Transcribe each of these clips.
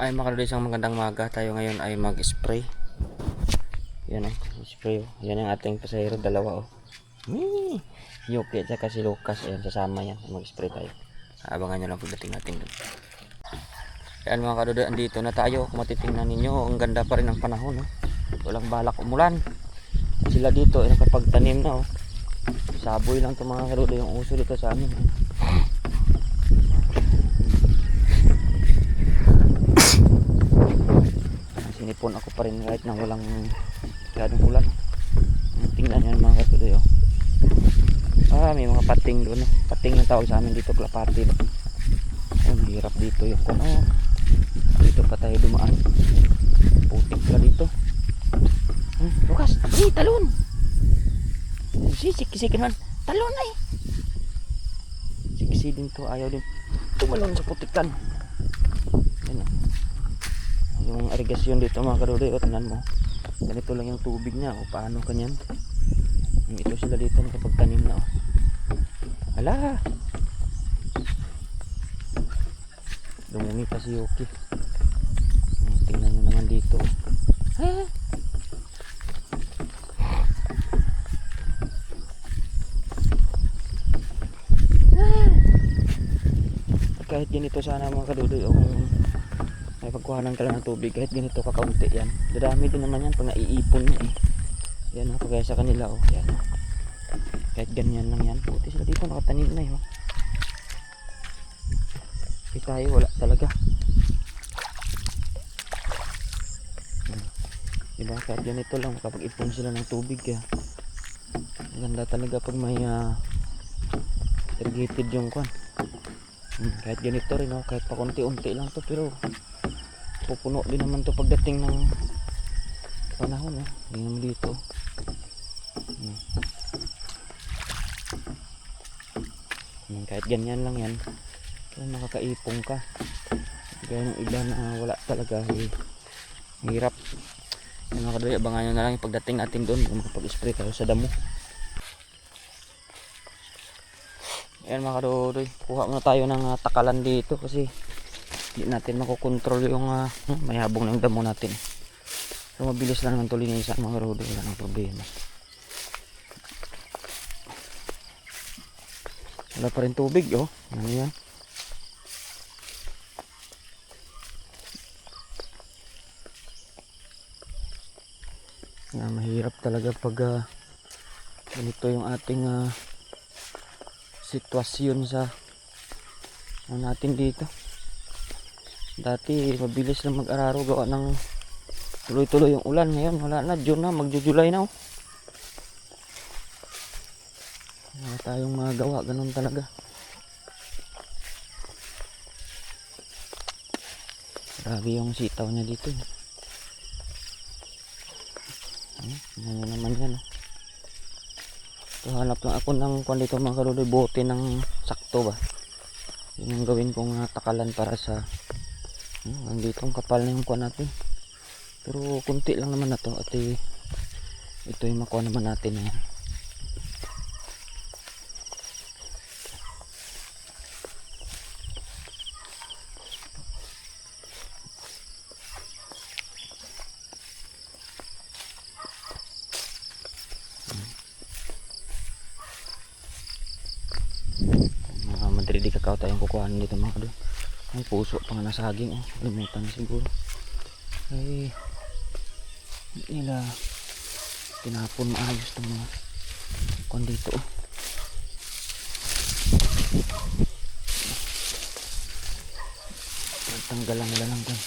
Ay mga kadudoy, isang magandang maga. Tayo ngayon ay mag-spray. Yan spray. Yan ang ating pasahero, dalawa Yuki at saka si Lucas. Ayan, sasama yan. Mag-spray tayo. Abangan nyo lang pagdating natin dun. Ayan mga kadudoy, andito na tayo. Kung matitingnan ninyo, ang ganda pa rin ng panahon. Walang balak umulan. Sila dito ay nakapagtanim na. Saboy lang ito mga kadudoy, yung uso dito sa amin. Sinipon ako pa rin kahit nang walang ganong ulan. Tingnan nyo mga katuloy. May mga pating doon. Pating na tawag sa amin dito, klapati. Mahirap dito yung dito pa tayo dumaan. Putik pala dito. Lukas, talon. Sikisikin man. Talon ay. Sikisidin to, ayaw din tumalon sa putikan. Yan yung irigasyon dito mga kadudoy. Tingnan mo, ganito lang yung tubig niya. Paano kanyan? Ito sila dito nakapagtanim na. Hala, dumumi pa si Yuki. Tingnan nyo naman dito. Kahit ganito sana mga kadudoy, may pagkuhanan ka lang ng tubig, kahit ganito kakaunti yan, dadami din naman yan pag naiipon na yan kagaya sa kanila yan. Kahit ganyan lang yan, puti sila dito nakatanim na tayo wala talaga, diba? Kahit ganito lang makapag-ipon sila ng tubig maganda talaga pag may irrigated yung kwan. Kahit ganito rin kahit pa konti-unti lang to, pero pupuno din naman to pagdating ng panahon. Hindi naman dito. Kahit ganyan lang yan, kaya makakaipong ka. Kaya ng iba na wala talaga, hirap. Mga kadoy, abangan nyo na lang yung pagdating natin doon kung makapag-spray tayo sa damo. Ayan mga kadoy, kuha muna tayo ng takalan dito kasi hindi natin makokontrol yung may habong ng damo natin. So mabilis lang naman ito linisan mga kadoy, wala nang problema. Wala pa rin tubig ano yan. Mahirap talaga pag ganito yung ating sitwasyon sa natin dito. Dati mabilis lang mag-araro, gawa ng tuloy-tuloy yung ulan. Ngayon wala na, June na, magjo-July na wala tayong magawa, ganun talaga. Grabe yung sitaw niya dito. Ano naman yan hanap lang ako ng kung dito mga kaluloy, bote ng sakto ba. Yun yung gawin kong takalan para sa nandito ang kapal na yung kuha natin, pero kunti lang naman na to at ito yung makuha naman natin Madrid kakao tayong kukuhanin dito mga kadoy. Ay puso pa nga nasa haging limutan siguro ay nila tinapon maayos itong mga kuhan dito tanggalan nila lang dyan.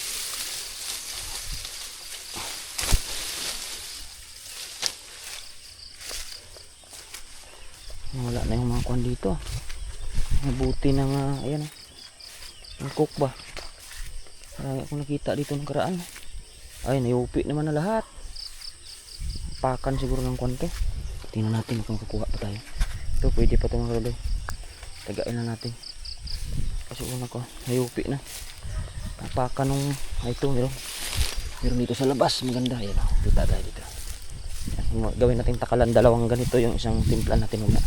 Wala na yung mga kuhan dito. Mabuti ng ayan ang cook ba. Marami akong nakita dito ng karaan. Ay nayupi naman na lahat. Pakan siguro ng konti. Tingnan natin kung kukuha pa tayo. Ito pwede pa ito mga kaluloy. Tagain na natin. Kasi una ko nayupi na. Pakan nung ito meron dito sa labas. Maganda. Ayan kita tayo dito. Gawin natin takalan, dalawang ganito, yung isang timpla natin muna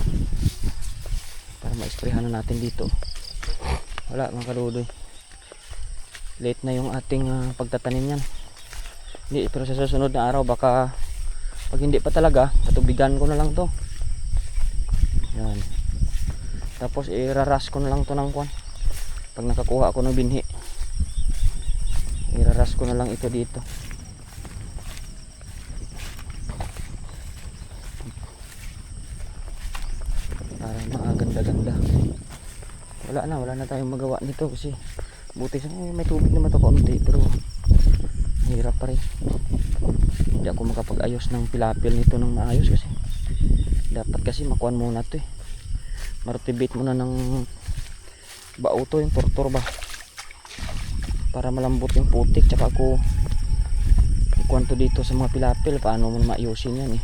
para ma-sprayhan na natin dito. Wala mga kaluloy, late na yung ating pagtatanim yan. Hindi, pero sa susunod na araw baka pag hindi pa talaga, patubigan ko na lang to. Yan. Tapos iraras ko na lang to ng kwan. Pag nakakuha ako ng binhi, iraras ko na lang ito dito. Para maganda-ganda. Wala na tayong magawa nito kasi buti sa may tubig naman to kaunti, pero hirap pa rin. Hindi ako makapag-ayos ng pilapil nito ng maayos kasi dapat kasi makuan muna to eh. Martibate muna ng bao to, yung tortor ba, para malambot yung putik. Tsaka ako ikuan to dito sa mga pilapil, paano mo maayusin yan eh.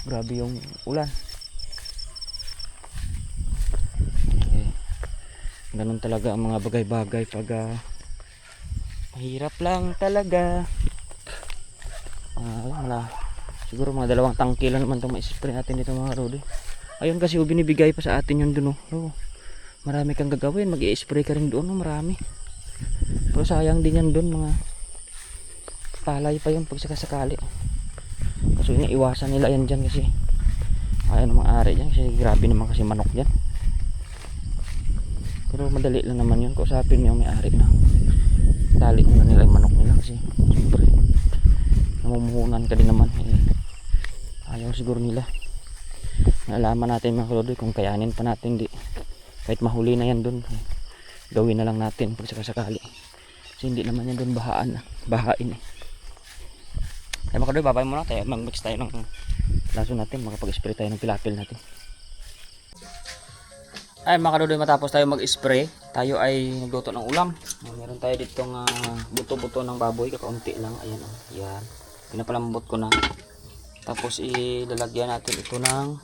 Grabe yung ulan. Ganun talaga ang mga bagay-bagay pag mahirap lang talaga. Wala. Siguro mga 2 tangke lang naman itong ma-spray natin dito mga Rudy. Ayun kasi binibigay pa sa atin yun dun oh. Marami kang gagawin, mag-i-spray ka rin doon, marami. Pero sayang din yan dun, mga palay pa yung pagsakasakali. Kaso iwasan nila yan dyan kasi ayaw ng mga ari dyan kasi grabe naman kasi manok dyan. Pero madali lang naman yun, kausapin mo yung may-ari na dali mo na nila yung manok nila kasi siyempre namumuhunan ka din naman eh. Ayaw siguro nila. Nalaman natin mga kalodi kung kayanin pa natin, di kahit mahuli na yan dun, gawin na lang natin pag sakasakali kasi hindi naman yan dun bahain eh. Kaya mga kalodi, babay muna tayo, mag-mix tayo ng laso natin, makapag-spray tayo ng pilapil natin. Ay mga kadudoy, matapos tayo mag-spray, tayo ay nagluto ng ulam. Meron tayo ditong buto-buto ng baboy, kakaunti lang. Ayan o, yan. Pinapalambot ko na. Tapos ilalagyan natin ito ng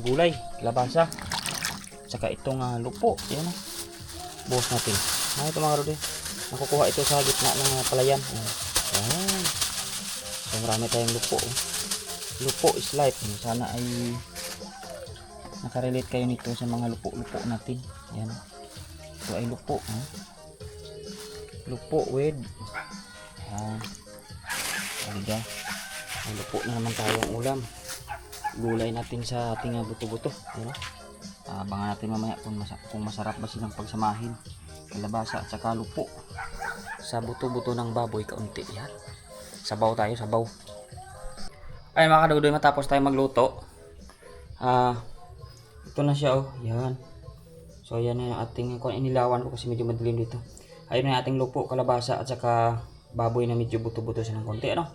gulay, labasa. Saka itong lupo. Ayan o. Buhos natin. Ito mga kadudoy, nakukuha ito sa gitna ng palayan. Ayan. So marami tayong lupo. Lupo is life. Sana ay nakarelate kayo nito sa mga lupo-lupo natin. Yan. Ito ay lupo. Lupo with may lupo na naman tayong ulam. Gulay natin sa ating buto-buto. Yan. Abangan natin mamaya kung masarap ba silang pagsamahin. Kalabasa at saka lupo sa buto-buto ng baboy kaunti. Yan. Sabaw tayo, sabaw. Ay mga kadudoy, matapos tayo magluto. Ito na siya oh, yan. So yan yung ating inilawan ko kasi medyo madilim dito. Ayun na yung ating lupo, kalabasa at saka baboy na medyo buto-buto siya ng konti, ano?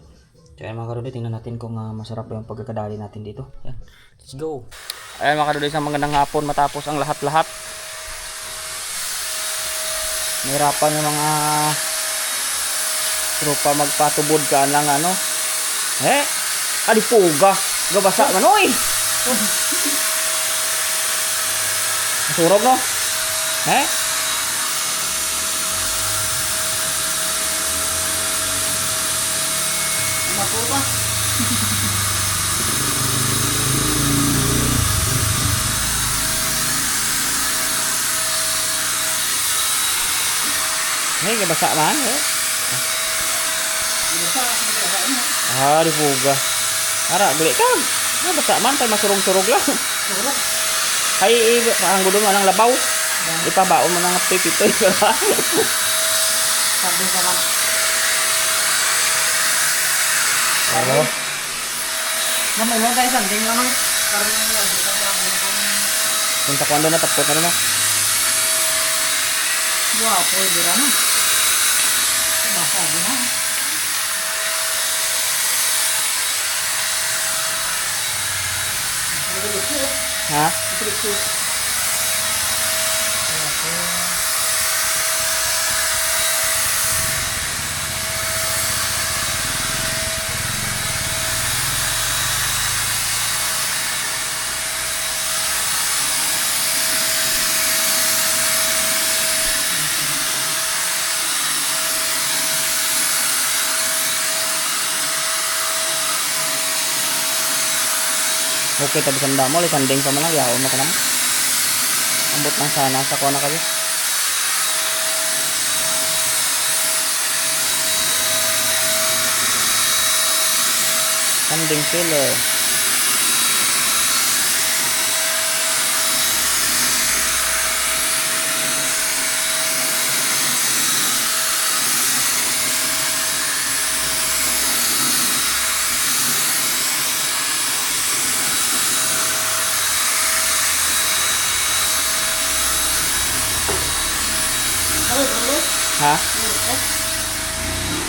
So yan mga kadudoy, tingnan natin kung masarap yung pagkakadali natin dito. Yan. Let's go. Ayan mga kadudoy, isang magandang hapon matapos ang lahat-lahat. Nahirapan yung mga tropa magpatubod ka lang ano. Adipuga, gabasa man oy. Surog no? Mapupa. Gabasa man di puga. Ara, beli ka. Gabasa man, tayo masurog-surog lang. Surog. Ay, parang gulo mo ng labaw. Ipabaon mo ng pipitoy. Sabi ka man. Hello? Mamay mo tayo sanding naman. Punta ko ando na tapos na naman. Guwapo, dira na. Basa na. Ha? Okay, tapos ang damo, sanding pa man lang, yaon na ka naman. Ambot lang sana sa kona kayo. Sanding sealer. Ha?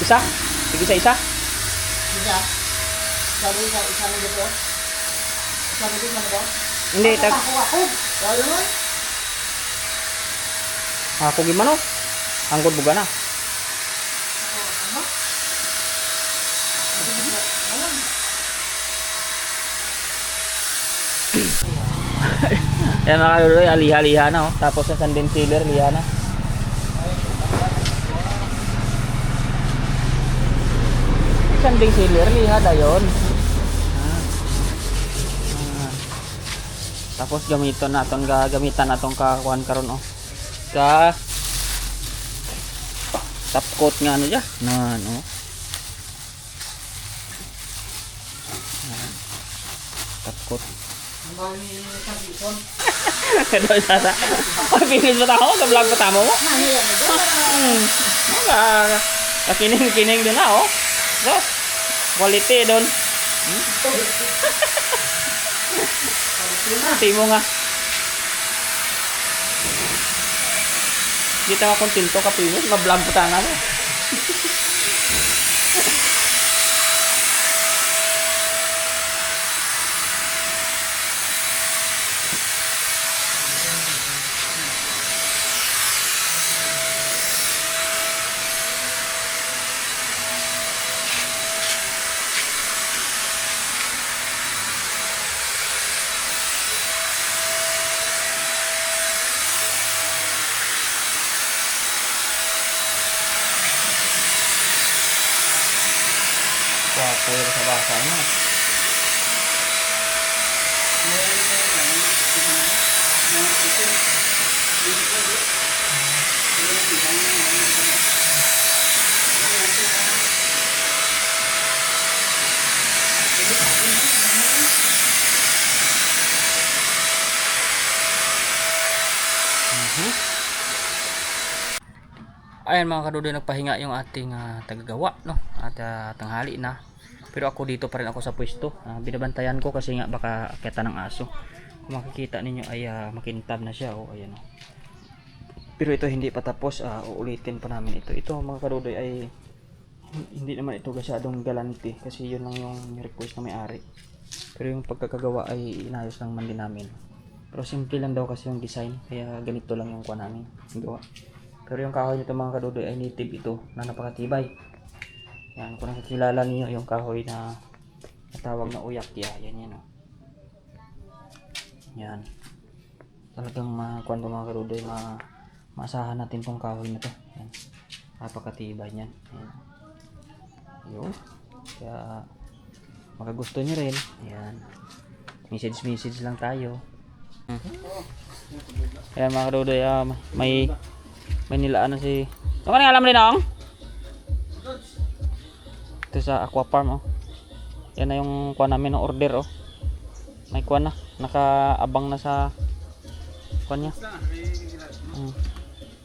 Isa? Sige sa isa? Isa. Sabi sa isa na dito. Sabi dito na ba? Hindi, tag... Ako. Wala naman. Ako gimano? Angkot buga na. Ano? Yan mga kaluloy, liha-liha na oh. Tapos sa sanding sealer, liha na. Sanding sealer, liha da yun. Tapos gamiton naton gagamitan naton kakuan karon oh. Ka top coat nga ano dya. Nan oh. Top coat. Mali sa bison. Ano sasa? Oh, binis ba tao? Sa vlog pa tamo mo? Ano yan? Kakining-kining din na oh. So, quality doon. Timo nga. Di tayo kontento ka pinos, ma-vlog pa tanga mo. Kuya sa basa mo. Ayan mga kadudoy, nagpahinga yung ating tagagawa no at tanghali na. Pero ako dito pa rin ako sa pwesto. Binabantayan ko kasi nga baka akyatan ng aso. Kung makikita ninyo ay makintab na siya oh, ayan oh. Pero ito hindi pa tapos, uulitin pa namin ito. Ito mga kadudoy ay hindi naman ito gasyadong galante kasi yun lang yung request na may-ari. Pero yung pagkakagawa ay inayos lang man din namin. Pero simple lang daw kasi yung design, kaya ganito lang yung kuha namin yung gawa. Pero yung kahoy nito mga kadudoy ay native ito na napakatibay. Yan, kung nakikilala niyo yung kahoy na natawag na uyakya, yan oh. Yan. Talagang makuha ito mga kadudoy, maasahan natin tong kahoy na to. Yan. Napakatibay niyan. Yan. Yun. Kaya makagusto niyo rin. Yan. Message lang tayo. Kaya mga kadudoy, may nilaan na si... Ano ka nang alam rin ako? Ito sa aqua farm oh. Yan na yung kuha namin ng order oh. May kuha na. Nakaabang na sa kuha niya.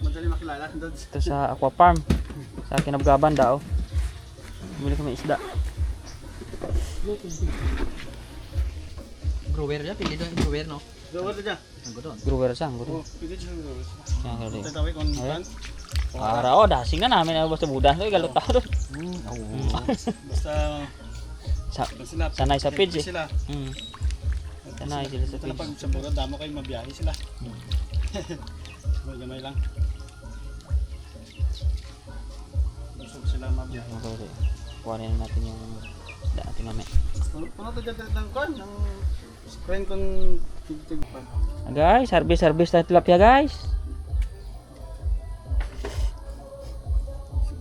Madali makilala. Ito sa aqua farm. Sa Kinabgaban daw. Bumili kami isda. Grower ya, pilih doon grower no. Gawar aja. Grower siya. Grower. Pwede siya gawar. Yan kaya rin. Tatawi kon kan. Para oh, dasing na namin basta budas. Galot tao doon. Basta sila. Sanay sa page eh. Sila. Sanay sila sa Sila page. pag sa bura damo kayo mabiyahe sila. Gamay lang. Busog sila mabiyahe. Okay. Kuhanin natin yung isda natin mamaya. Puno to dyan ng kon ng screen kon tig pa. Guys, service tayo tilapia guys.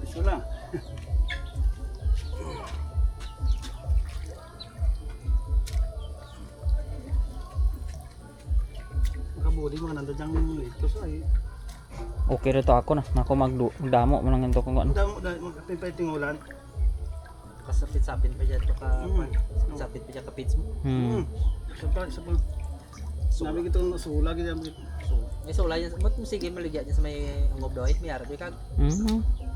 Iso lang. Makabuli mga nando dyan ito sa ay. Okay rito ako na. Nako magdamo mo lang ito kung ano. Damo magpipay tingulan. Kasapit-sapit pa dyan. Sapit pa dyan kapits mo. Isa pa. Sinabi ko itong sula. So, may sula yan. Ba't mo sige maligyan dyan sa may ungob doy? May arap ka.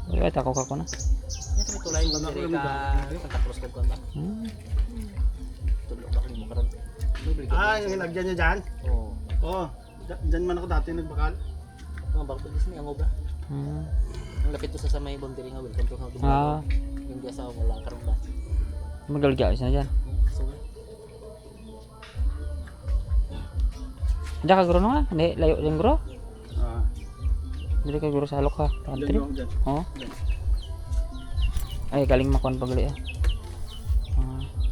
Ay, tako ka ko na. Yan sa may tulay. Kung diri ka Santa Cruz ka ba? Tulog ako mo karon. Yung hinagyan niya dyan? Oo. Oo. Dyan man ako dati nagbakal. Mga bakit dis may ungob na. Ang lapit to sa may boundary nga welcome to Ah, yung dia sa wala karon ba. magalga isa na dyan. So, Diyan ka guro nga? Hindi, layo din guro. Hindi ka guro sa halok ha. Country. Dyan. Oo. Ay, galing makuan pagali ah.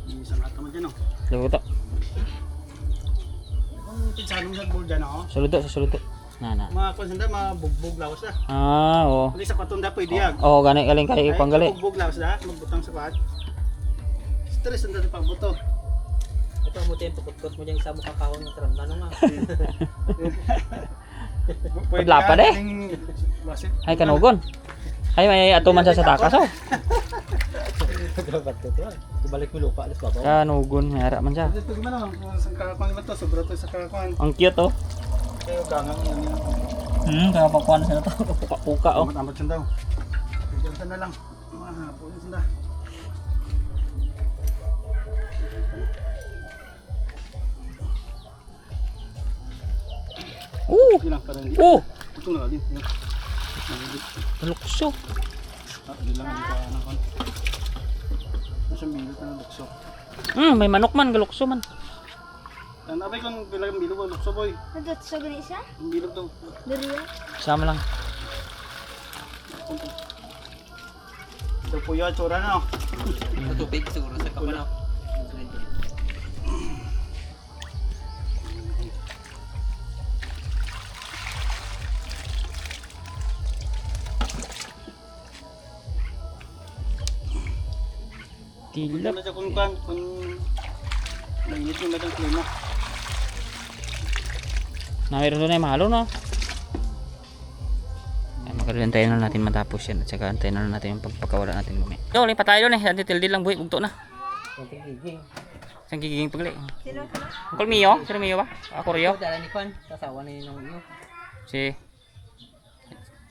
Isang ata mo dyan, oh. Luto. Ang pinsanong sa ball dyan, oh. Suluto, sa suluto. Na. Mga konsenda, mga bugbog lawas na. Oo. Pag sa patunda, pwede yan. Oo, gani galing kay panggali. Bugbog lawas na, magbutang sa kwad. Stress ang dati pagbuto. ito mo tempo kutkot mo dyan isa mo kakahon ng tram. Ano nga? Pudla pa de. Ay kanugon. Ay may atuman sa takas oh. Grabat ko to. Ibalik mo lupa alis babaw. Kanugon, hara man siya. Ito gimana, sa kakakuan naman to, sobra to sa kakakuan. Ang cute oh. Kaya gangang yan. Kaya pakuan sa to. Puka oh. Amat siya daw. Diyan na lang. Mahapon siya. Ilang pa rin. Ito na din. Lukso. Hindi lang ang ano kon. Nasa milot na lukso. May manok man, galukso man. Ang abay kung bilang bilog ang lukso boy. Nandot sa gani siya? Ang bilog daw. Duriya? Sama lang. Ito po yung tsura na. Sa tubig siguro sa kapanaw. Tilap. Ano siya kung mainit yung medang klima. Mayroon doon ay mahalo no. Ay makalantayin na natin matapos yan at saka antayin na natin yung pagpakawala natin gumi. Yo, lipat tayo doon eh. Dati tildi lang buhay, bugto na. Isang giging pagli. Sino ka na? Uncle Mio? Sino Mio ba? Ako Rio? Dala ni Kwan, kasawa na yun ng iyo. Si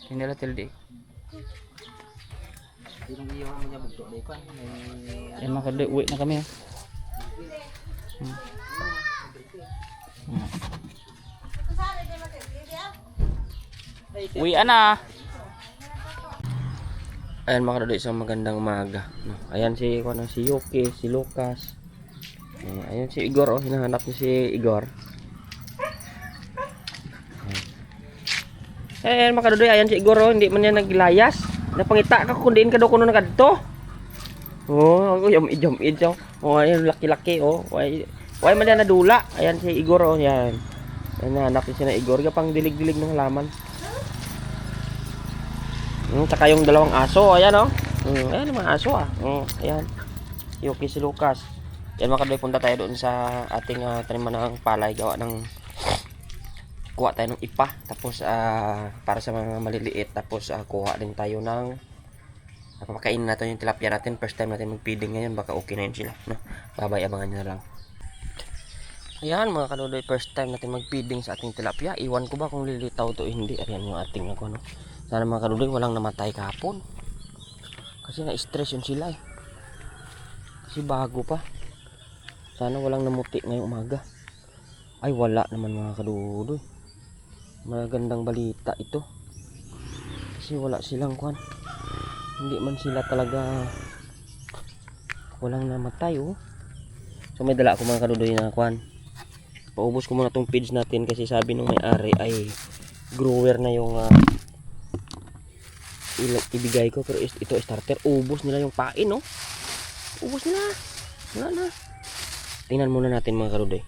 hindi nila tildi. Hindi nang iyo ang niya bugto ni Kwan. Yan mga kaldi, uwi na kami. Uwi na. Ayan mga kaldi, isang magandang umaga. No? Ayan si Yuki, si Lucas. Ayan si Igor, oh, hinahanap niya si Igor. Ayan mga kaldi, ayan si Igor, oh, hindi man yan naglayas. Napangita ka kung diin ka daw kuno na kadto. Oh, ako yung id siya. Oh, ayun laki-laki oh. Why man yan nadula. Ayan si Igor oh, yan. Ayan hanap niya na Igor, pang dilig-dilig ng halaman. Saka yung dalawang aso, ayan oh. Ayan yung mga aso ah. Ayan. Yuki si Lucas. Yan mga kadoy, punta tayo doon sa ating taniman ng palay, gawa ng kuha tayo ng ipa, tapos para sa mga maliliit, tapos kuha din tayo ng papakainin natin yung tilapia natin. First time natin mag-feeding ngayon, baka okay na yun sila, no? Babay, abangan nyo na lang. Ayan mga kadoy, first time natin mag-feeding sa ating tilapia. Iwan ko ba kung lilitaw to hindi. Ayan yung ating ako, no? Sana mga kadoy, walang namatay kahapon kasi na-stress yun sila eh. Kasi bago pa. Sana walang namuti ngayong umaga. Ay wala naman mga kadoy. Magandang balita ito. Kasi wala silang kwan. Hindi man sila talaga walang namatay oh. So may dala ako mga kadoy na kwan. Paubos ko muna tong feeds natin kasi sabi nung may-ari ay grower na yung ibigay ko, pero ito starter. Ubos nila yung pain oh. Ubos nila. Wala na. Tingnan muna natin mga kadoy.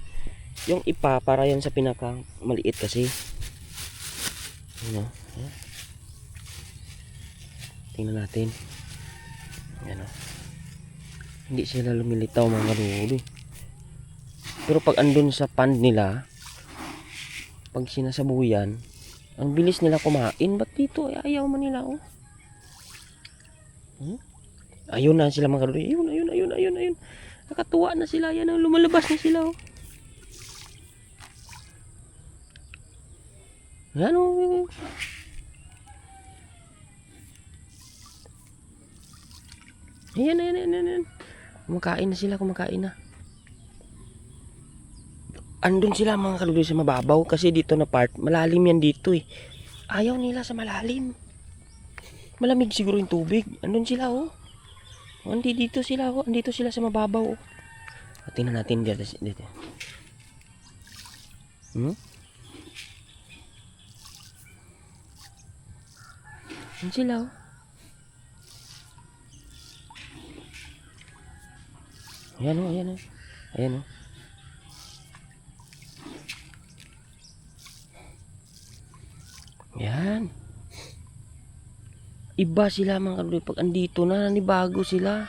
Yung ipa para yan sa pinaka maliit kasi. Ano? Tingnan natin. Ayan o. Hindi sila lumilitaw mga kadoy. Pero pag andun sa pond nila, pag sinasabuyan, ang bilis nila kumain. Ba't dito? Ayaw man nila oh. Ayun na sila mga kadudoy. Ayun. Nakatuwa na sila. Yan ang lumalabas na sila. Oh. Yan oh. Ayan. Kumakain na sila, kumakain na. Andun sila mga kadudoy sa mababaw kasi dito na part, malalim yan dito eh. Ayaw nila sa malalim. Malamig siguro yung tubig. Andun sila oh. Dito sila oh. Andito sila sa mababaw oh. Tingnan natin dito. Andun sila oh. Ayan oh. Yan. Iba sila mga kadudoy pag andito na, nanibago sila.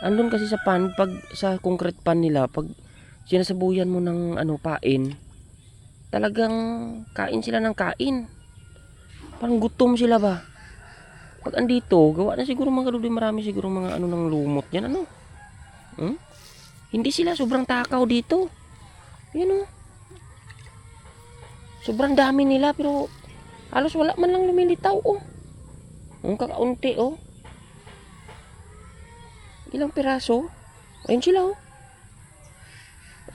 Andun kasi sa pan, pag sa concrete pan nila, pag sinasabuyan mo ng pain, talagang kain sila ng kain. Parang gutom sila ba? Pag andito, gawa na siguro mga kadudoy, marami siguro mga ng lumot yan, Hindi sila sobrang takaw dito. Yan sobrang dami nila pero halos wala man lang lumilitaw oh. Ang kakaunti oh. Ilang piraso? Ayun sila oh.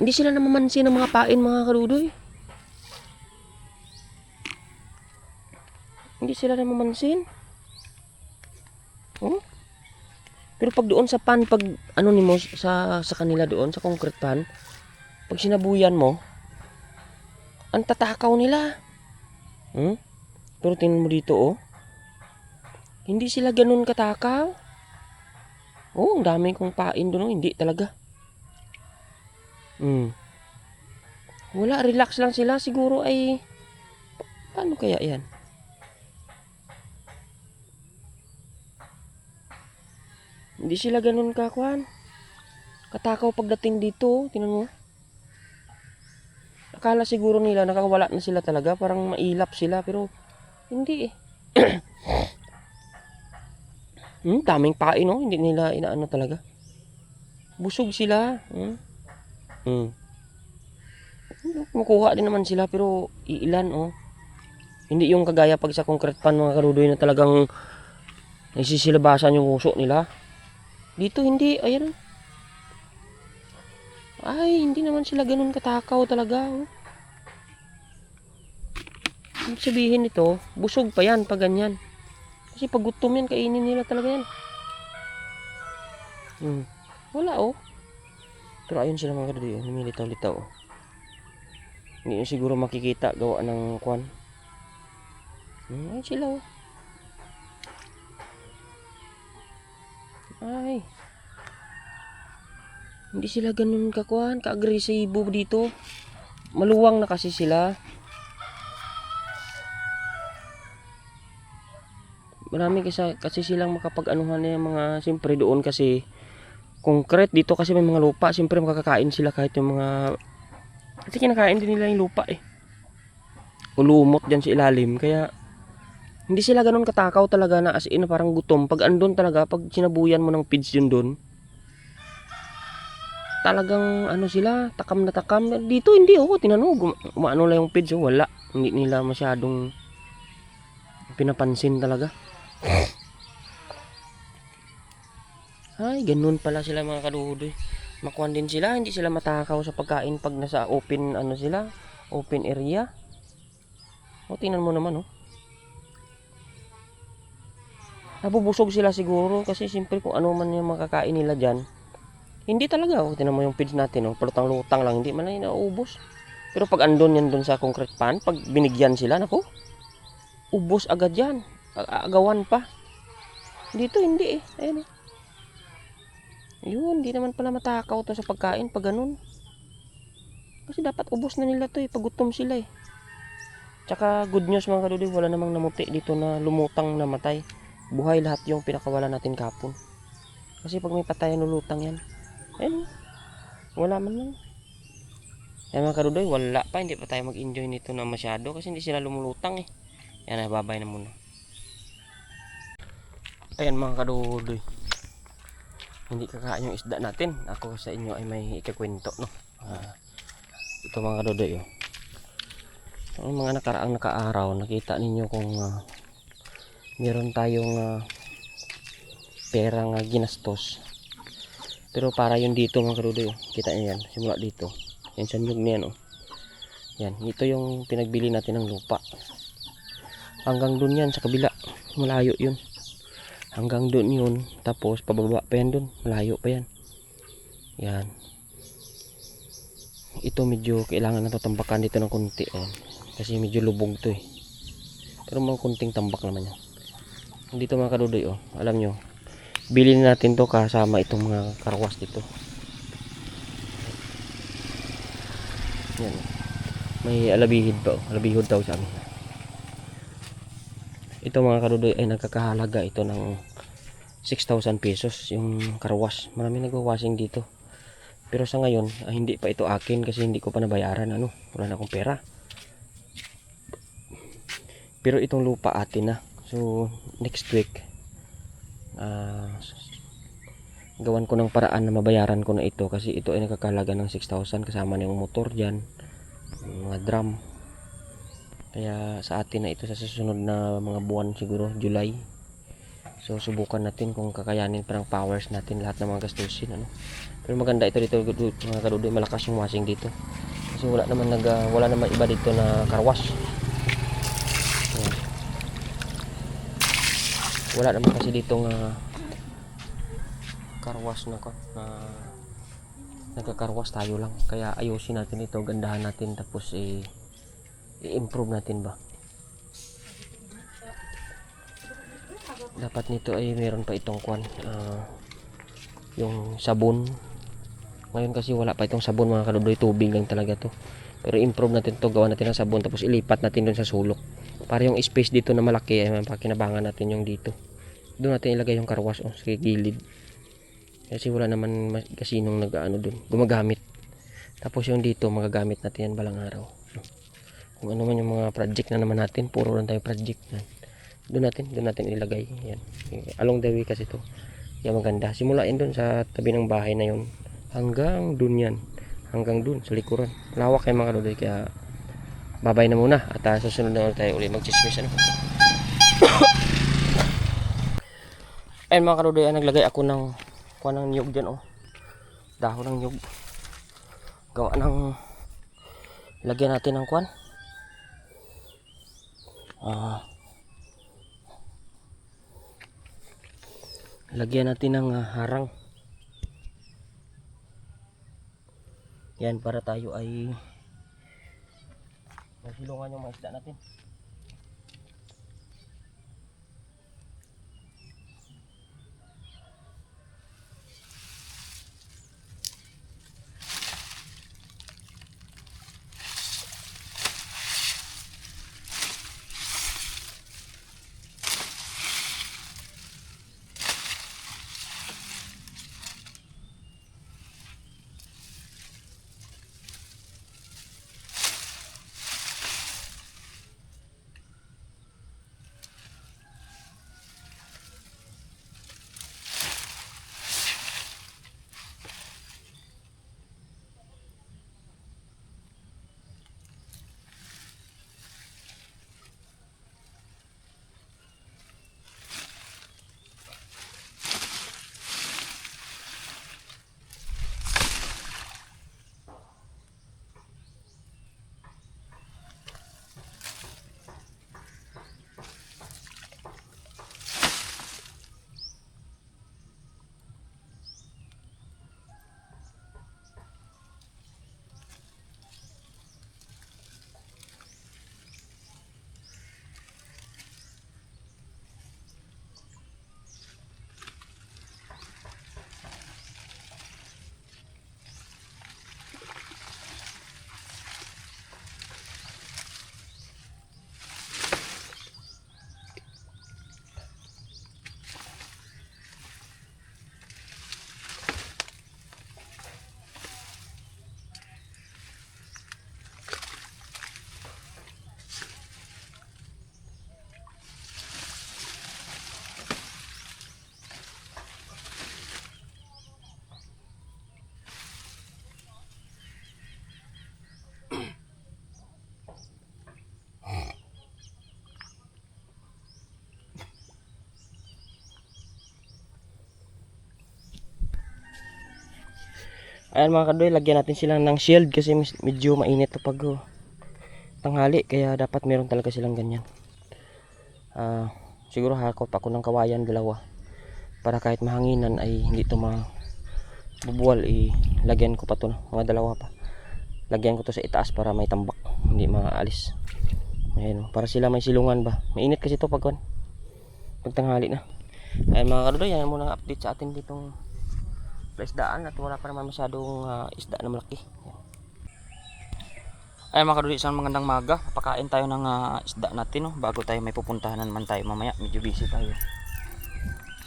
Hindi sila namamansin ng mga pain mga kadudoy. Hindi sila namamansin. Oh. Pero pag doon sa pan, pag mo sa kanila doon sa concrete pan, pag sinabuyan mo, ang tatakaw nila. Pero tingnan mo dito oh. Hindi sila ganun katakaw. Oh, ang dami kong pain doon oh. Hindi talaga. Wala, relax lang sila. Siguro ay paano kaya yan? Hindi sila ganun kakuan. Katakaw pagdating dito. Tingnan mo. Akala siguro nila nakawala na sila talaga. Parang mailap sila. Pero hindi eh. Daming pain oh. Hindi nila inaano talaga. Busog sila. Kumukuha din naman sila. Pero iilan oh. Hindi yung kagaya pag sa concrete pan mga kadudoy na talagang nagsisilabasan yung uso nila. Dito hindi. Ayan oh. Ay, hindi naman sila ganun katakaw talaga oh. Ibig sabihin nito, busog pa yan pag ganyan. Kasi pag gutom yan, kainin nila talaga yan. Wala oh. Pero ayun sila mga kadudoy, lumilitaw-litaw oh. Hindi nyo siguro makikita gawa ng kwan. Ayun sila oh. Ay. Hindi sila ganun kakuan, ka-agresibo dito. Maluwang na kasi sila. Marami kasi silang makapag-anuhan ng mga, siyempre doon kasi concrete, dito kasi may mga lupa, siyempre makakakain sila kahit yung mga, kasi kinakain din nila yung lupa eh. Ulumot dyan sa ilalim, kaya hindi sila ganun katakaw talaga na as in parang gutom. Pag andun talaga, pag sinabuyan mo ng feeds yun doon, talagang sila, takam na takam. Dito hindi oh, tinanong, umaano lang yung feeds oh, wala. Hindi nila masyadong pinapansin talaga. Ay, ganun pala sila mga kadudoy. Makuhan din sila, hindi sila matakaw sa pagkain pag nasa open sila, open area. O tingnan mo naman oh. Nabubusog sila siguro kasi siyempre kung ano man yung makakain nila diyan. Hindi talaga oh, tingnan mo yung feeds natin oh, lutang lang, hindi man na inaubos. Pero pag andun yan dun sa concrete pan, pag binigyan sila, nako, ubos agad yan. Agawan pa. Dito hindi eh. Ayun oh. Yun, hindi naman pala matakaw to sa pagkain pag ganun. Kasi dapat ubos na nila to eh, pag gutom sila eh. Tsaka good news mga kadudoy, wala namang namuti dito na lumutang namatay. Buhay lahat yung pinakawala natin kapon. Kasi pag may patayan lulutang yan. Ayun, wala man lang. Kaya mga kadudoy, wala pa, hindi pa tayo mag-enjoy nito na masyado kasi hindi sila lumulutang eh. Yan, babay na muna. Ayan mga kadudoy, hindi kakain yung isda natin. Ako sa inyo ay may ikakwento, no. Ito mga kadodoy, oh. Ang mga nakaraang nakaaraw, nakita ninyo kung meron tayong perang ginastos. Pero para yun dito mga kadodoy, oh. Kita niyo yan, simula dito. Yan sa nyug niyan, oh. Yan, ito yung pinagbili natin ng lupa. Hanggang dun yan sa kabila, malayo yun. Hanggang dun yun, tapos pababa pa yan dun, malayo pa yan. Yan. Ito medyo kailangan na to tambakan dito ng konti, eh. Kasi medyo lubog to, eh. Pero mga kunting tambak naman yan. Dito mga kadudoy, oh, alam nyo, bilhin natin to kasama itong mga karwas dito. Yan. May alabihid pa, oh. Alabihod daw sa amin. Ito mga kadudoy ay nagkakahalaga ito ng 6,000 pesos yung karwas. Marami nagwawashing dito. Pero sa ngayon, hindi pa ito akin kasi hindi ko pa nabayaran. Wala na akong pera. Pero itong lupa atin na. So, next week, gawan ko ng paraan na mabayaran ko na ito kasi ito ay nagkakahalaga ng 6,000 kasama na yung motor dyan, mga drum. Kaya sa atin na ito sa susunod na mga buwan, siguro July. So subukan natin kung kakayanin pa ng powers natin lahat ng mga gastusin, Pero maganda ito dito mga kadudoy, malakas yung washing dito. Kasi wala naman iba dito na carwash. Ayan. Wala naman kasi dito nga carwash na nagka-carwash tayo lang. Kaya ayusin natin ito, gandahan natin, tapos i-improve natin ba. Dapat nito ay meron pa itong yung sabon. Ngayon kasi wala pa itong sabon mga kadudoy, tubig lang talaga to. Pero improve natin to, gawa natin ng sabon, tapos ilipat natin dun sa sulok. Para yung space dito na malaki ay pakinabangan natin yung dito. Doon natin ilagay yung karwas sa gilid. Kasi wala naman kasinong gumagamit. Tapos yung dito magagamit natin yan balang araw. Kung ano man yung mga project na naman natin, puro lang tayo project yan. Doon natin ilagay yan. Along the way kasi to. Yan maganda. Simulain doon sa tabi ng bahay na yun. Hanggang doon yan. Hanggang doon sa likuran. Lawak yung mga kadudoy, kaya babay na muna at susunod na ulit tayo ulit magchismis. Ayun mga kadudoy, naglagay ako ng niyog dyan, oh. Dahon ng niyog. Gawa ng lagyan natin ng lagyan natin ng harang. Yan, para tayo ay masilungan yung mga isda natin. Ayan mga kadoy, lagyan natin sila ng shield kasi medyo mainit to pag tanghali, kaya dapat meron talaga silang ganyan. Siguro hakot ako ng kawayan dalawa para kahit mahanginan ay hindi to mabubuwal. Lagyan ko pa to, mga dalawa pa. Lagyan ko to sa itaas para may tambak, hindi maalis. Ayan, para sila may silungan ba. Mainit kasi to pag tanghali na. Ayan mga kadoy, yan muna ang update sa atin ditong isdaan at wala pa naman masyadong isda na malaki. Ay mga kaduli, isang magandang maga. Pakain tayo ng isda natin, no? Bago tayo may pupuntahan na naman tayo mamaya. Medyo busy tayo.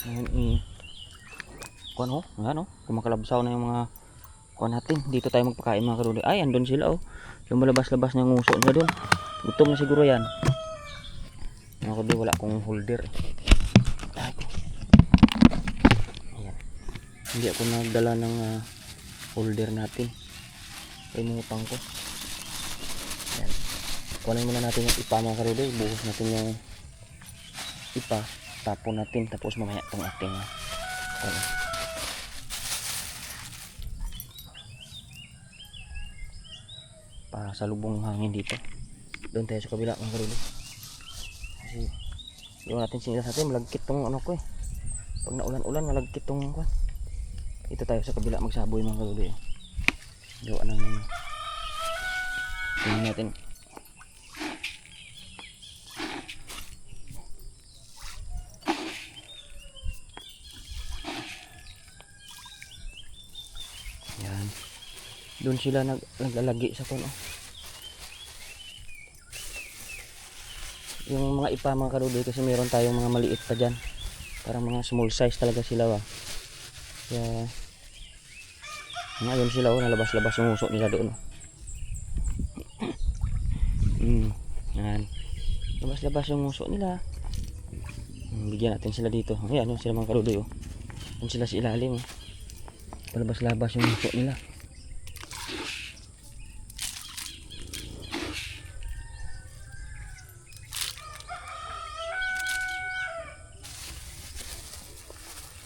Ngayon kuwan ho, ano, kumakalabsaw na yung mga kuwan natin. Dito tayo magpakain mga kaduli. Ay, andun sila oh. Lumalabas-labas na yung nguso nila doon. Gutom na siguro yan. Mga kaduli, wala akong holder. Ay, hindi ako nagdala ng holder natin. Imutang ko. Ayan. Kunin muna natin yung ipa mga karudoy. Buhos natin yung ipa. Tapon natin. Tapos mamaya itong ating pasalubong hangin dito. Doon tayo sa kabila mga karudoy. Kasi yung natin sinilas natin. Malagkit tong ano ko eh. Pag naulan-ulan malagkit tong kuwan. Ito tayo sa kabila magsaboy mga kaluloy. Gawa ng tingnan natin. Yan. Doon sila naglalagi sa kuno. Yung mga ipa mga kaluloy kasi meron tayong mga maliit pa dyan. Parang mga small size talaga sila ba. Kaya ngayon sila nalabas-labas yung uso nila doon. Yan. Labas-labas yung uso nila. Bigyan natin sila dito. Ayan yung sila mga karudoy oh. Yan sila sa ilalim. Palabas-labas yung uso nila.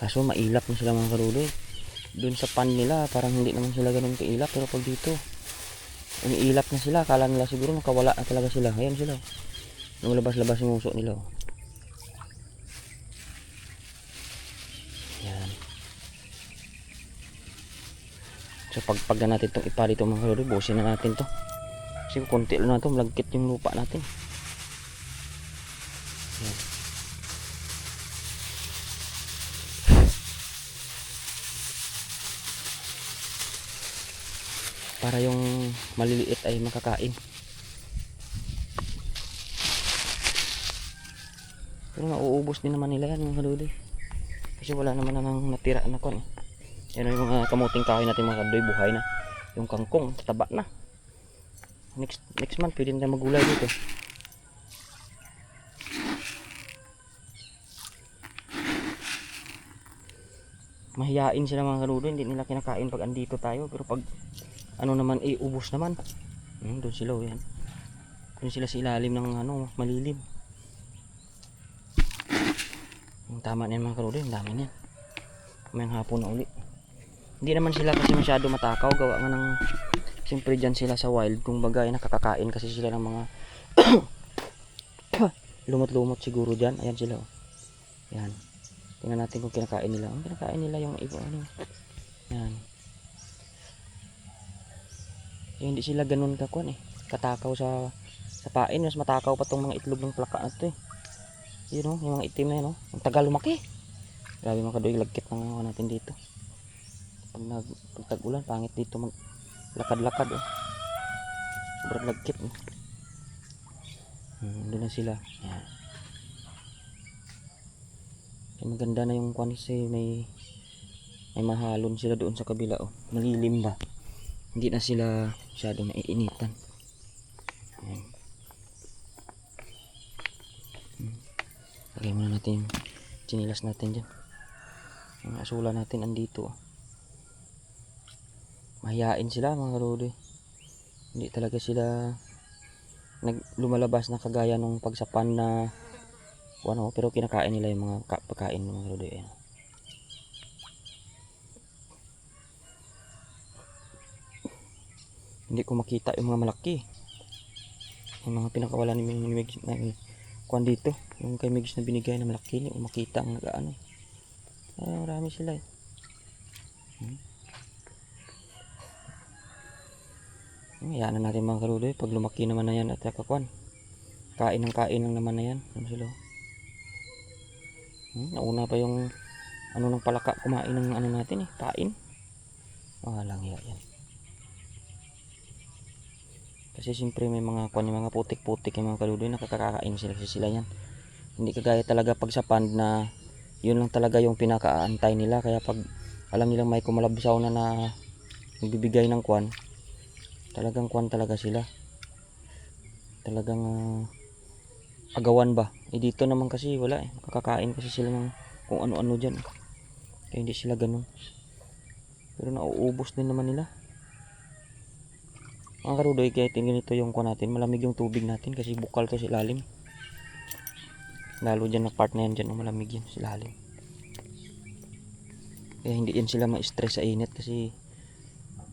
Kaso mailap na sila mga karudoy. Doon sa pan nila parang hindi naman sila ganun kailap, pero pag dito umiilap na sila. Akala nila siguro makawala na talaga sila. Ayan sila lumabas-labas yung uso nila oh. Yan. So pagpag na natin itong ipa dito mga karudoy, busin na natin to kasi konti lang na to, malagkit yung lupa natin. Yan. Para yung maliliit ay makakain. Pero nauubos din naman nila yan mga kaluloy. Kasi wala naman namang natira na kon. Yan yung mga kamuting kahoy natin mga kaluloy, buhay na. Yung kangkong, tataba na. Next month pwede na magulay dito. Mahiyain sila mga kaluloy, hindi nila kinakain pag andito tayo. Pero pag ano naman ubos naman. Doon sila yan. Doon sila sa ilalim ng malilim. Tama na yan mga karudoy, ang dami niyan. Mayang hapon na uli. Hindi naman sila kasi masyado matakaw. Gawa nga ng siyempre dyan sila sa wild. Kung bagay nakakakain kasi sila ng mga lumot-lumot siguro dyan. Ayan sila oh. Yan. Tingnan natin kung kinakain nila. Ang kinakain nila yung iba Yan. Hindi sila ganun kakuan katakaw sa pain. Mas matakaw pa tong mga itlog ng plaka na to yun o, yung mga itim na yun o. Ang tagal lumaki. Grabe mga kadoy, lagkit ng natin dito. Pag tag-ulan, pangit dito maglakad-lakad o. Sobrang lagkit o. Doon na sila. Yan. Kaya maganda na yung kuan kasi may mahalon sila doon sa kabila o. Malilim ba. Hindi na sila masyadong naiinitan. Ayan. Lagay muna natin yung chinilas natin dyan. Ang asula natin andito. Mahiyain sila mga karudoy. Hindi talaga sila lumalabas na kagaya nung pagsapan na pero kinakain nila yung mga pagkain ng mga karudoy. Ayan. Hindi ko makita yung mga malaki. Yung mga pinakawala ni Migs na kuan dito. Yung kay Migs na binigay na malaki. Hindi ko makita ang nagaano. Marami sila eh. Hayaan na natin mga karudoy. Pag lumaki naman na yan at kakuan. Kain ng kain lang naman na yan. Ano sila? Nauna pa yung ano ng palaka kumain ng ano natin eh. Kain. Walang hiya yan. Kasi siyempre may mga kuan, mga putik-putik yung mga kaludoy, nakakakain sila kasi sila yan. Hindi kagaya talaga pag sa pond na yun lang talaga yung pinakaantay nila. Kaya pag alam nilang may kumalabsaw na nagbibigay ng kuan, talagang kuan talaga sila. Talagang agawan ba. Dito naman kasi wala eh. Makakakain kasi sila ng kung ano-ano dyan. Kaya hindi sila ganun. Pero nauubos din naman nila. Mga karudoy, kahit ganito yung kuha natin, malamig yung tubig natin kasi bukal to sa ilalim. Lalo dyan na part na yan dyan, malamig yan sa ilalim. Kaya hindi yan sila ma-stress sa init kasi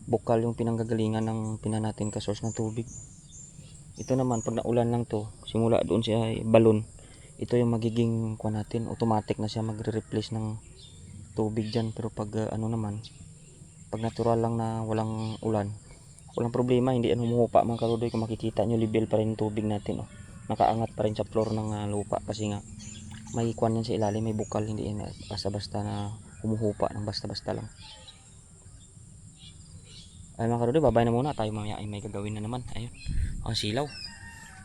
bukal yung pinanggagalingan ng natin ka-source ng tubig. Ito naman, pag naulan lang to, simula doon sa balon, ito yung magiging kuha natin, automatic na siya magre-replace ng tubig dyan. Pero pag ano naman, pag natural lang na walang ulan, walang problema, hindi yan humuhupa mga karudoy. Kung makikita nyo, level pa rin yung tubig natin. Oh. Nakaangat pa rin sa floor ng lupa kasi nga may kwan yan sa ilalim, may bukal, hindi yan basta-basta na humuhupa ng basta-basta lang. Ay mga karudoy, babay na muna tayo, mamaya ay may gagawin na naman. Ayun, ang silaw.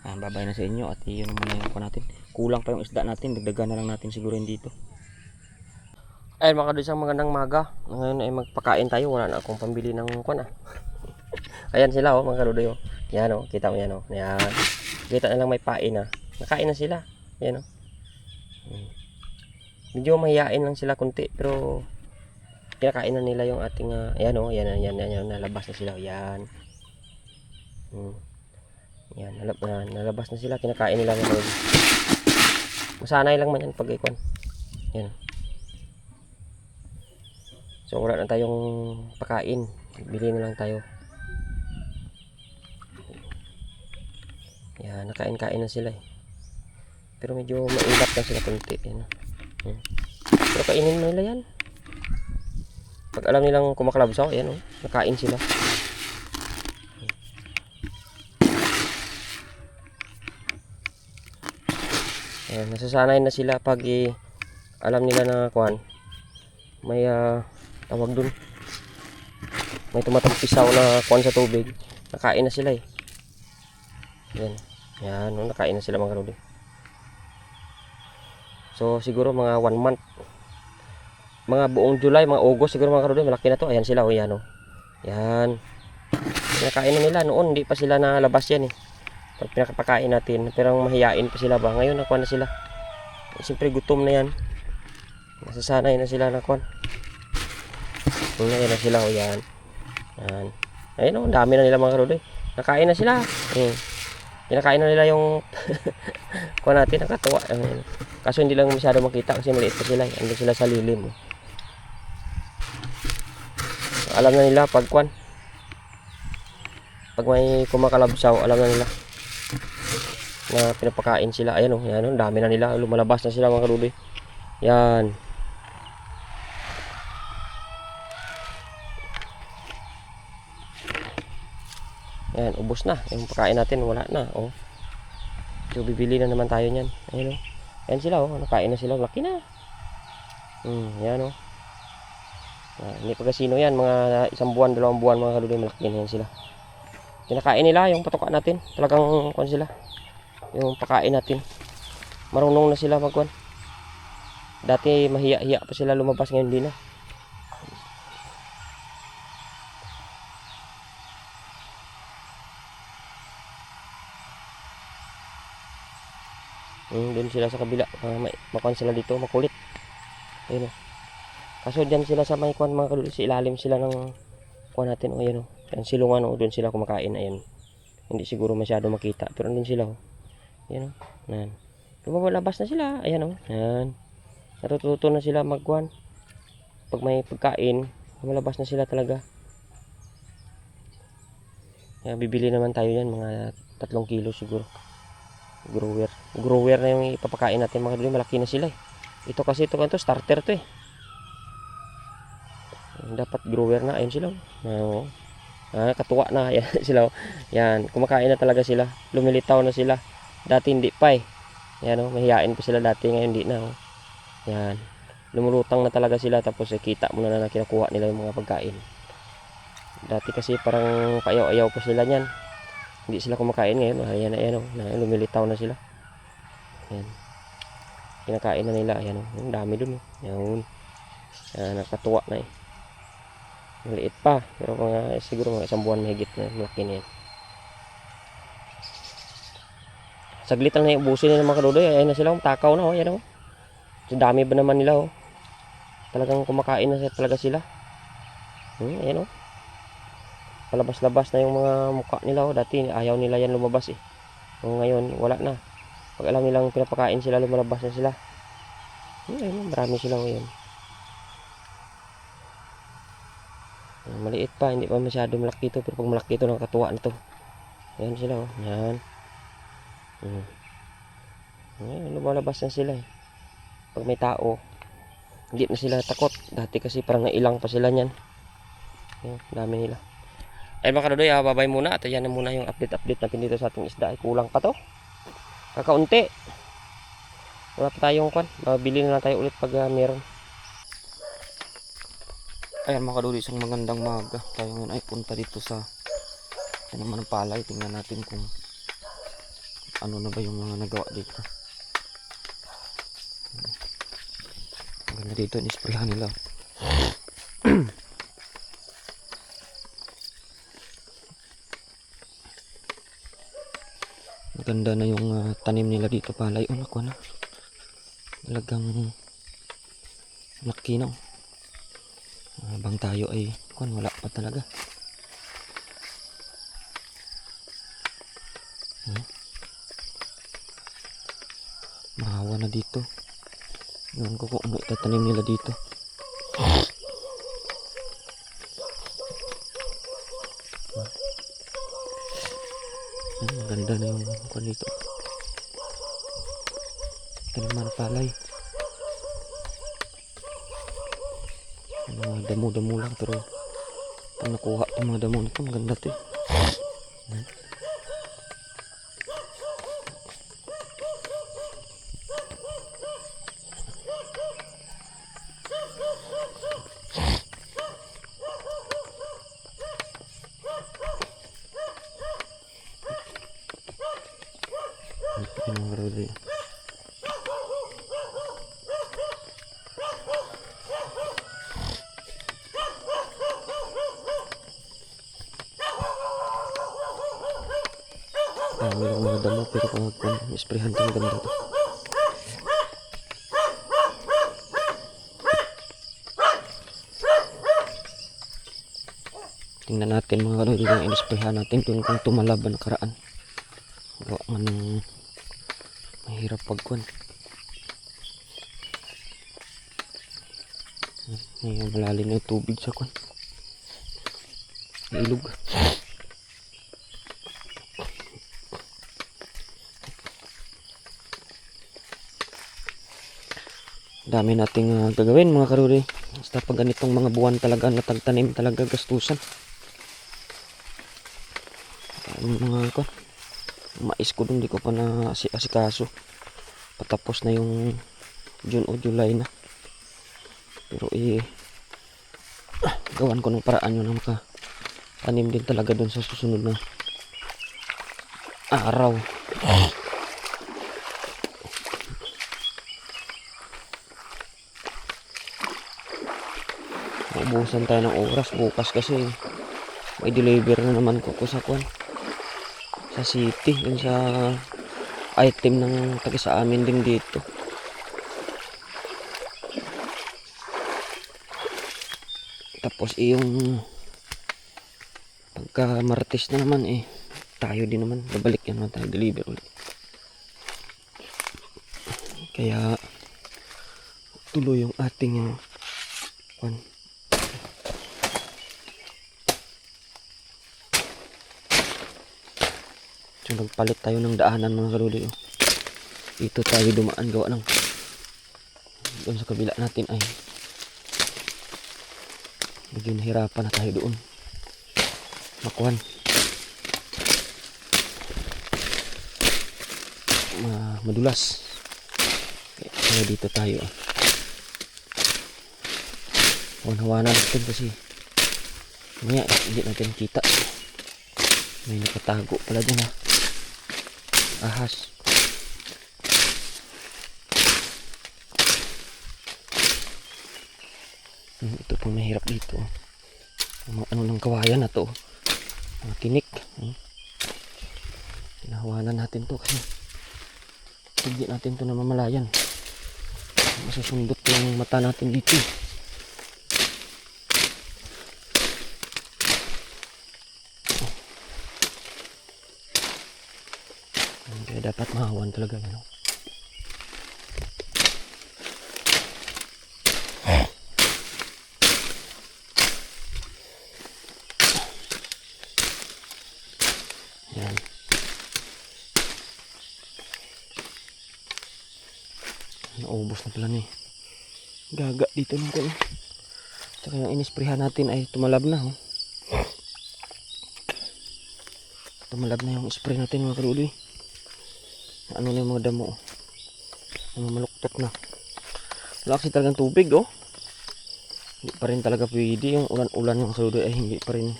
Babay na sa inyo at yun muna yung kwan natin. Kulang pa yung isda natin, dagdagan na lang natin siguro yun dito. Ayun mga karudoy, isang magandang maga. Ngayon ay magpakain tayo, wala na akong pambili ng kwan Ayan sila mga karudoy oh. Yan oh, kita mo yan oh. Yan. Kita na lang may pain Nakain na sila. Yan oh. Medyo mahihain lang sila kunti pero kinakain na nila yung ating ayan oh, yan nalabas na sila. Yan. Yan, nalabas na sila, kinakain nila ng masanay lang man yan pag ikon. Yan. So wala na tayong pakain. Bili na lang tayo. Yan, nakain-kain na sila eh. Pero medyo mailap lang sila kunti. Yan. Pero kainin nila yan. Pag alam nilang kumakalabsaw, yan oh, nakain sila. Yan, nasasanay na sila pag alam nila na kuhan. May tawag dun. May tumatagpisaw na kuhan sa tubig. Nakain na sila eh. Yan. Yan, no, nakain na sila mga karudoy. So siguro mga 1 month. Mga buong July, mga August siguro mga karudoy, malaki na to. Ayan sila, oh, yan oh. Yan. Nakain na nila noon, hindi pa sila nalabas yan eh. Pag pinakapakain natin, pero mahiyain pa sila ba? Ngayon nakuha na sila. Siyempre gutom na yan. Nasasanay na sila na kuha. Ayan na sila, oh, yan. Yan. Ayun oh, dami na nila mga karudoy. Nakain na sila. Kinakain na nila yung kuha natin, nakatuwa. Kaso hindi lang masyado makita kasi maliit pa sila. Andun sila sa lilim. Alam na nila pag kuhan. Pag may kumakalabsaw, alam na nila na pinapakain sila. Ayan o, yan o, dami na nila. Lumalabas na sila mga karudoy. Yan. Ayan, ubos na. Yung pakain natin, wala na. Oh. So, bibili na naman tayo niyan. Ayan o. Ayan sila o. Nakain na sila. Laki na. Yan o. Hindi pa kasino yan. Mga 1 buwan, 2 buwan mga kaludoy. Malaki na yan sila. Kinakain nila yung patuka natin. Talagang kuhan sila. Yung pakain natin. Marunong na sila magkuhan. Dati mahiya-hiya pa sila lumabas. Ngayon din na. Doon sila sa kabila, makuhan sila dito, makulit. Ayun o. Kaso dyan sila sa may kuhan mga kaluloy, sa ilalim sila ng kuhan natin. O ayan o, yan silungan o, doon sila kumakain. Ayan. Hindi siguro masyado makita, pero doon sila o. Ayan o, yan. Lumalabas na sila, ayan o. Yan. Natututo na sila magkuhan. Pag may pagkain, lumalabas na sila talaga. Kaya bibili naman tayo yan, mga 3 kilo siguro. Grower na yung ipapakain natin mga kaduli, malaki na sila eh. Ito kasi ito starter to eh. Dapat grower na, ayun sila. Oo. Katuwa na yan sila. Yan, kumakain na talaga sila. Lumilitaw na sila. Dati hindi pa eh. Yan mahihain pa sila dati, ngayon hindi na. Yan. Lumulutang na talaga sila, tapos kita mo na kinukuha nila yung mga pagkain. Dati kasi parang payaw-ayaw pa sila niyan. Hindi sila kumakain, ngayon. Ayan lumilitaw na sila. Yan. Kinakain na nila. Ayan ang dami dun. Yan. Nakatuwa na eh. Maliit pa, pero siguro mga 1 buwan mahigit na, malaki na yan. Saglit lang na ubusin nila mga kadudoy. Ayan na sila, takaw na ayan So, dami ba naman nila Talagang kumakain na talaga sila. Ayan palabas-labas na yung mga mukha nila Dati ayaw nila yan lumabas eh. Ngayon wala na. Pag alam nilang pinapakain sila, lumalabas na sila. Ayun, marami sila ngayon. Maliit pa, hindi pa masyado malaki ito, pero pag malaki ito, nakakatuwa na ito. Ayan sila Yan. Ayan, lumalabas na sila eh. Pag may tao, hindi na sila takot. Dati kasi parang nailang pa sila niyan. Ayan, dami nila. Ay mga kadudoy, babay muna. At yan na muna yung update natin dito sa ating isda. Ay kulang pa to. Kakaunti. Wala pa tayong kwan. Mabili na lang tayo ulit pag meron. Ayan mga kadudoy, isang magandang maga. Tayo ngayon ay punta dito sa naman ng palay. Tingnan natin kung ano na ba yung mga nagawa dito. Maganda dito, nisprehan nila. Maganda na yung tanim nila dito palay. Naku na. Talagang laki na. Habang tayo ay wala pa talaga. Mahawa na dito. Ngayon ko kung ano itatanim nila dito. Maganda na yung kwan dito. Taniman na palay. Mga damo-damo lang, pero pag nakuha itong mga damo nito, maganda ito eh. Mayroong mga damo, pero pag isprehan ito, maganda ito. Tingnan natin mga kadudoy yung inisprehan natin doon kung tumalaban nakaraan. Gawa nga ng mahirap pagkuhan. Ngayon malalim na yung tubig sa kuhan. Ilog. Dami nating gagawin mga kadudoy. Basta pag ganitong mga buwan talaga natagtanim talaga gastusan. Mga ko mais ko dun, di ko pa na asikaso. Patapos na yung June o July na. Pero gawan ko ng paraan yun na makatanim din talaga dun sa susunod na araw. Ubusan tayo ng oras bukas kasi may deliver na naman ko sa kwan sa city, dun sa item ng taga sa amin din dito. Tapos yung pagka Martes na naman tayo din naman babalik yan tayo deliver ulit. Kaya tuloy yung ating kwan. nagpalit tayo ng daanan mga kaludi. Oh. Dito tayo dumaan gawa ng doon sa kabila natin ay medyo nahirapan na tayo doon makuhan. Madulas. Kaya dito tayo. Hawan-hawanan natin kasi mamaya hindi natin kita. May nakatago pala dyan ha. Ahas. Ito pong mahirap dito. Mga ano ng kawayan na to. Mga tinik. Hinahawanan natin to kasi hindi natin to namamalayan. Masusundot yung mata natin dito. Kaya dapat mahawan talaga yun. Yan. Naubos na pala ni gaga dito ng kuno. Tsaka yung inisprehan natin ay tumalab na. Oh. Tumalab na yung spray natin mga kaludi. Ano na yung mga damo. Maluktot na. Wala kasi talagang tubig oh. Hindi pa rin talaga pwede. Yung ulan-ulan yung kaludi ay hindi pa rin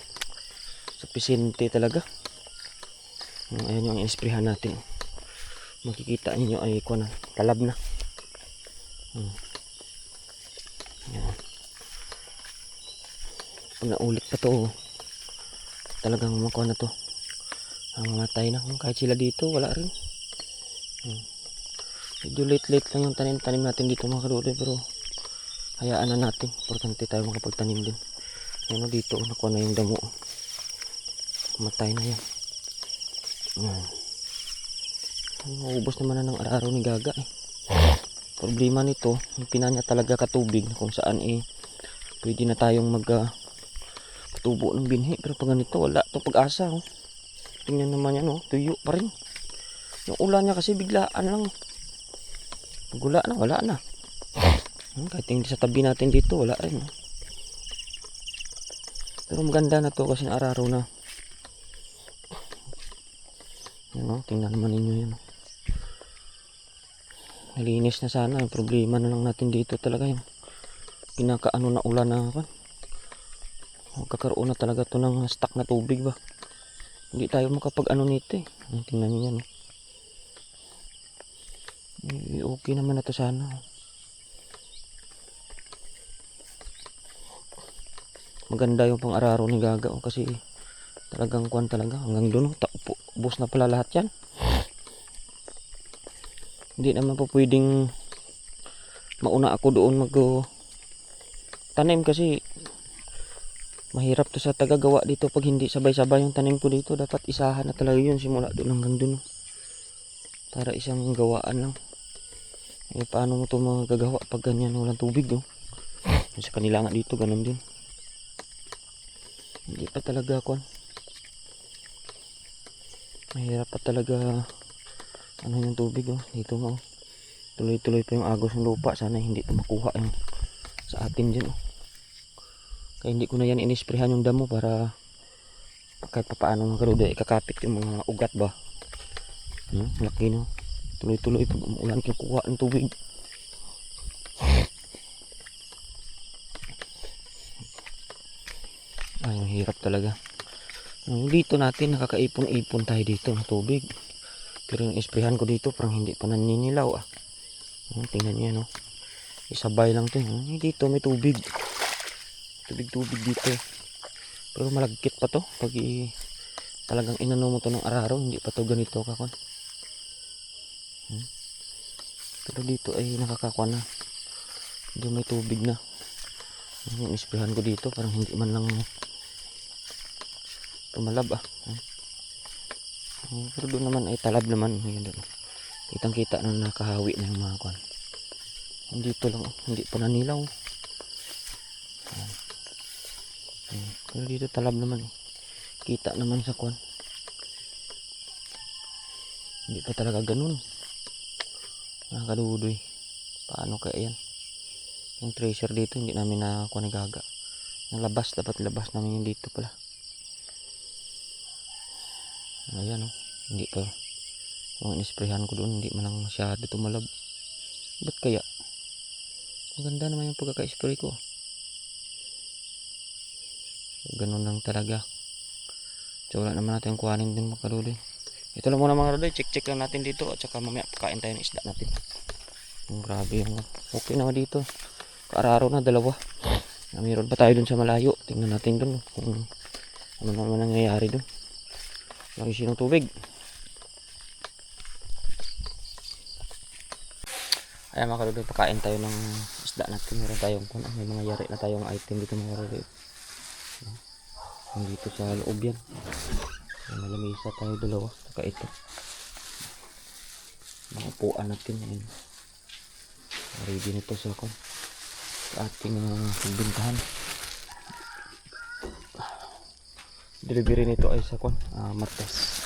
sufficiente talaga. Ayan yung inisprehan natin. Makikita ninyo ay kuha na. Talab na. Yan. Pag naulit pa to talagang makuha na to mamatay na kahit sila dito wala rin. Medyo late lang yung tanim natin dito mga kaludi pero hayaan na natin, importante tayo makapagtanim din. Yan o dito nakuha na yung damo, mamatay na yan. Maubos naman na ng araw ni gaga eh. Problema nito, yung pinanya talaga katubig kung saan pwede na tayong tubo ng binhi. Pero pag ganito, wala to pag-asa. Oh. Tingnan naman yan, oh. Tuyo pa rin. Yung ulan niya kasi biglaan lang. Pag wala na. Kahit hindi sa tabi natin dito, wala rin. Oh. Pero maganda na to kasi araro na. Yan, oh. Tingnan naman ninyo yan. Oh. Nalinis na sana. Yung problema na lang natin dito talaga yung pinakaano na ulan na magkakaroon na talaga to ng stock na tubig ba. Hindi tayo makapag ano nito eh. Tingnan nyo yan. Okay naman na to sana. Maganda yung pang-araro ni gaga kasi talagang kuwan talaga hanggang doon. Ubos na pala lahat yan. Hindi naman po pwedeng mauna ako doon tanim kasi mahirap to sa tagagawa dito pag hindi sabay-sabay yung tanim ko dito. Dapat isahan na talaga yun simula doon hanggang doon. Para isang gawaan lang. Paano mo ito magagawa pag ganyan walang tubig oh? Sa kanila nga dito ganun din. Hindi pa talaga ako. Mahirap pa talaga ano yung tubig oh. Dito nga oh. Tuloy-tuloy pa yung agos ng lupa. Sana hindi ito makuha yung sa atin dyan oh. Kaya hindi ko na yan inisprehan yung damo para kahit pa paano mga karuda ikakapit yung mga ugat ba. Laki no. Tuloy-tuloy pag umulan kinukuha ng tubig. Ay, ang hirap talaga. Dito natin nakakaipon-ipon tayo dito ng tubig. Pero yung isprehan ko dito parang hindi pa naninilaw ah. Tingnan nyo yan oh. Isabay lang to. Dito may tubig. Tubig dito. Pero malagkit pa to. Pag talagang inano mo to ng araro, hindi pa to ganito kakon. Pero dito ay nakakakuha na. Hindi may tubig na. Yung isprehan ko dito parang hindi man lang tumalab ah. Pero doon naman ay talab naman. Kitang kita na nakahawi na yung mga kuwan. Dito lang, hindi pa nanilaw. Pero dito talab naman eh. Kita naman sa kuwan. Hindi pa talaga ganun. Mga kadudoy. Paano kaya yan? Yung treasure dito hindi namin nakuha ni Gaga. Yung labas, dapat labas namin yung dito pala. Ayan o. Hindi pa. Yung inisprehan ko doon hindi man lang masyado tumalab. Ba't kaya? Maganda naman yung pagkaka-spray ko. Ganun lang talaga. So wala naman natin kuhanin din mga kadudoy. Ito lang muna mga kadudoy. Check lang natin dito. At saka mamaya pakain tayo ng isda natin. Grabe yung okay naman dito. Kaararo na dalawa. Mayroon pa tayo dun sa malayo. Tingnan natin dun kung ano naman nangyayari dun. Lagi sinong tubig. Ayan mga kadudoy, pakain tayo ng isda natin. Meron tayong may mga yari na tayong item dito mga kadudoy. Dito sa loob yan. May lamisa tayo dalawa. Saka ito. Mga upuan natin. Ayan. Ready nito sa ating pagbintahan. Delivery nito ay sa Martes.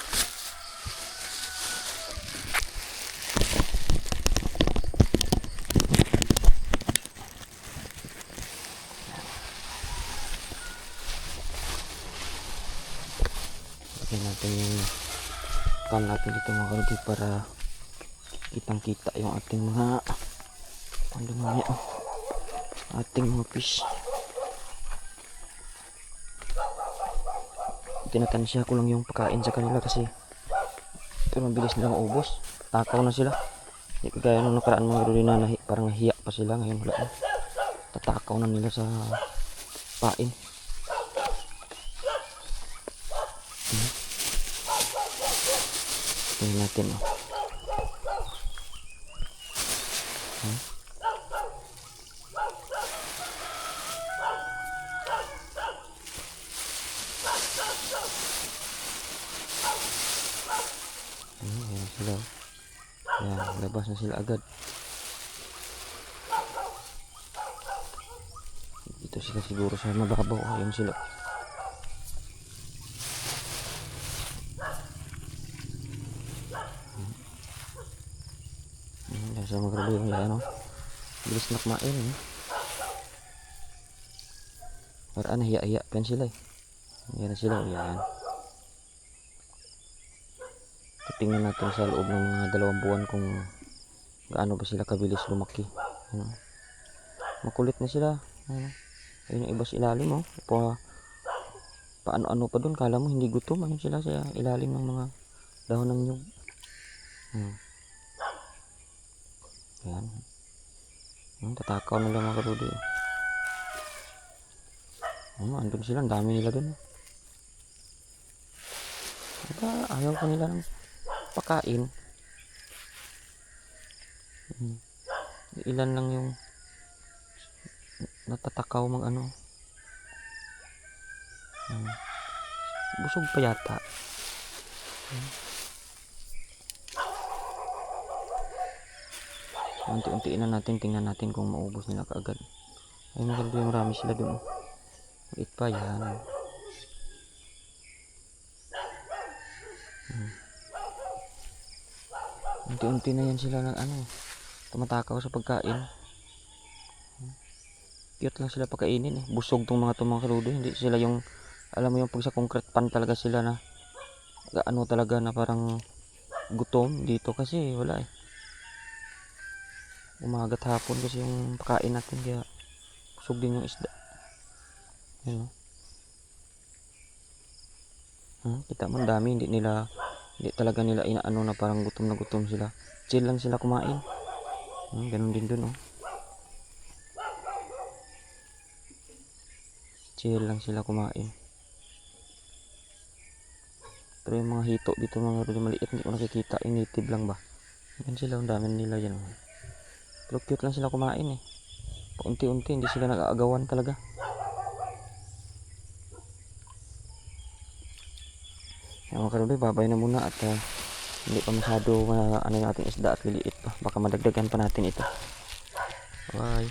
Lagyan natin yung pan natin dito mga kalubi para kitang kita yung ating mga ating mga fish. Tinatansya ko lang yung pagkain sa kanila kasi ito mabilis nilang maubos. Takaw na sila. Hindi kagaya nung nakaraan mga kalubi na parang nahiya pa sila. Ngayon wala na. Tatakaw na nila sa pain. Tingnan natin Ayan sila. Ayan, labas na sila agad. Dito sila siguro sa mababaw. Ayan sila. Ayan sa mga grabe yung yan. Bilis na kumain. Paraan hiya-hiya pa sila Ayan sila. Ayan. Tingnan natin sa loob ng mga 2 buwan kung gaano ba sila kabilis lumaki. Makulit na sila. Ayun yung iba sa ilalim paano-ano pa dun. Kala mo hindi gutom. Ayun sila sa ilalim ng mga dahon ng nyug. Ayan. Tatakaw na lang mga kalubi. Andun sila. Ang dami nila dun. Ayaw pa nila ng pakain. Ilan lang yung natatakaw busog pa yata. Unti-untiin na natin, tingnan natin kung maubos nila kaagad. Ay marami sila dun. Wait pa yan. Unti-unti na yan sila tumatakaw sa pagkain. Cute lang sila pagkainin Busog tong mga kaludo. Hindi sila yung, alam mo yung pag sa concrete pan talaga sila na talaga na parang gutom. Dito kasi wala Umagat hapon kasi yung pagkain natin kaya busog din yung isda. Ayan kita mo dami, hindi talaga nila inaano na parang gutom na gutom sila. Chill lang sila kumain. Ganun din dun Chill lang sila kumain. Pero yung mga hito dito mga maliit hindi ko nakikita. Yung native lang ba? Yan sila, ang dami nila yan. Pero cute lang sila kumain Paunti-unti, hindi sila nag-aagawan talaga. Yan mga kalubi, babay na muna at hindi pa masyado yung ating isda at liliit pa. Baka madagdagan pa natin ito. Bye.